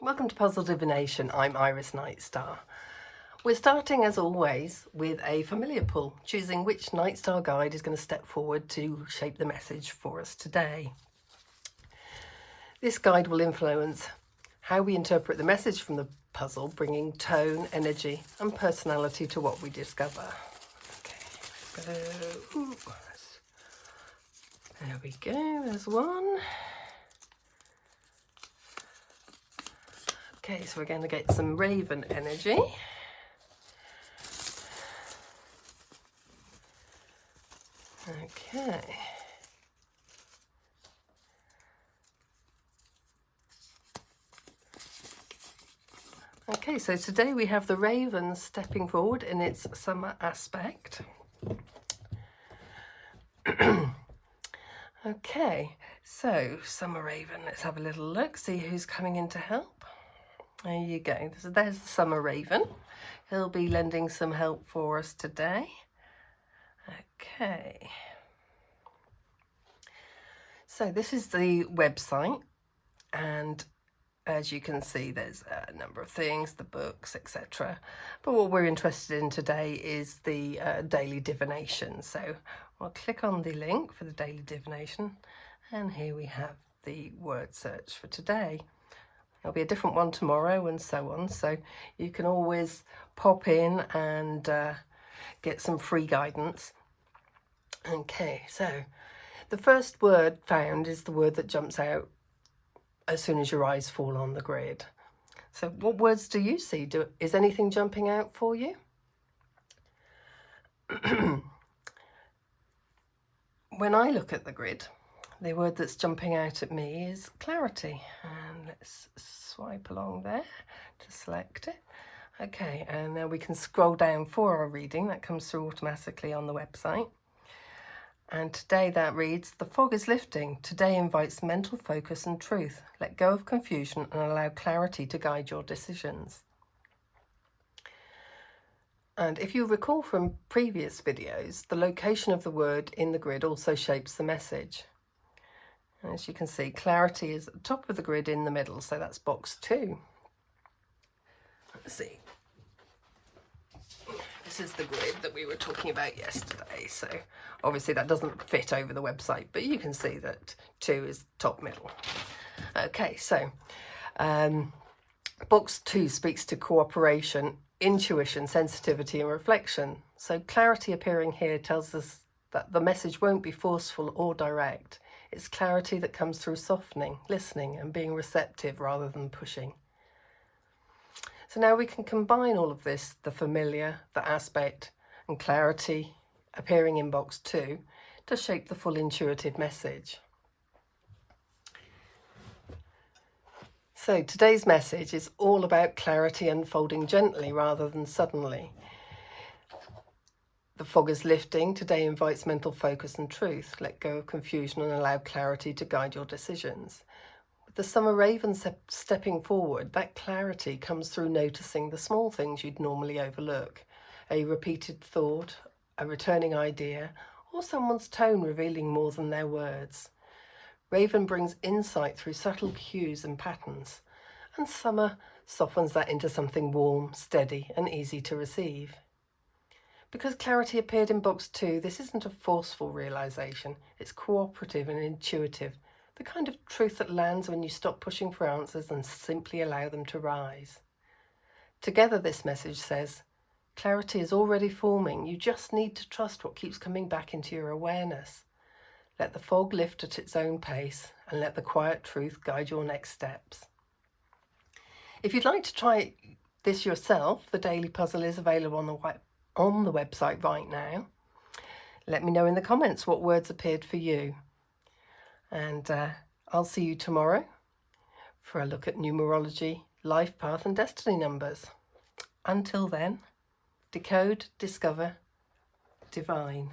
Welcome to Puzzle Divination. I'm Iris Knightstar. We're starting as always with a familiar pull, choosing which Knightstar guide is going to step forward to shape the message for us today. This guide will influence how we interpret the message from the puzzle, bringing tone, energy and personality to what we discover. Okay, let's go. Ooh. There we go, there's one. Okay, so we're going to get some raven energy. Okay. Okay, so today we have the raven stepping forward in its summer aspect. Okay, so summer raven, let's have a little look, see who's coming in to help. There you go, there's the summer raven. He'll be lending some help for us today. Okay. So this is the website, and as you can see, there's a number of things, the books, etc. But what we're interested in today is the daily divination. So I'll click on the link for the daily divination, and here we have the word search for today. There'll be a different one tomorrow and so on. So you can always pop in and get some free guidance. Okay, so the first word found is the word that jumps out as soon as your eyes fall on the grid. So what words do you see? Is anything jumping out for you? When I look at the grid, the word that's jumping out at me is clarity. And let's swipe along there to select it. Okay, and now we can scroll down for our reading. That comes through automatically on the website. And today that reads, the fog is lifting. Today invites mental focus and truth. Let go of confusion and allow clarity to guide your decisions. And if you recall from previous videos, the location of the word in the grid also shapes the message. And as you can see, clarity is at the top of the grid in the middle, so that's box 2. Let's see. This is the grid that we were talking about yesterday, so obviously that doesn't fit over the website, but you can see that 2 is top middle. Okay, so box 2 speaks to cooperation, intuition, sensitivity and reflection. So clarity appearing here tells us that the message won't be forceful or direct. It's clarity that comes through softening, listening and being receptive rather than pushing. So now we can combine all of this, the familiar, the aspect and clarity appearing in box 2 to shape the full intuitive message. So today's message is all about clarity unfolding gently rather than suddenly. The fog is lifting. Today invites mental focus and truth. Let go of confusion and allow clarity to guide your decisions. With the summer raven stepping forward, that clarity comes through noticing the small things you'd normally overlook. A repeated thought, a returning idea, or someone's tone revealing more than their words. Raven brings insight through subtle cues and patterns, and summer softens that into something warm, steady, and easy to receive. Because clarity appeared in box 2, this isn't a forceful realization, it's cooperative and intuitive, the kind of truth that lands when you stop pushing for answers and simply allow them to rise. Together this message says, clarity is already forming, you just need to trust what keeps coming back into your awareness. Let the fog lift at its own pace and let the quiet truth guide your next steps. If you'd like to try this yourself, the daily puzzle is available on the website right now. Let me know in the comments what words appeared for you. And I'll see you tomorrow for a look at numerology, life path and destiny numbers. Until then, decode, discover, divine.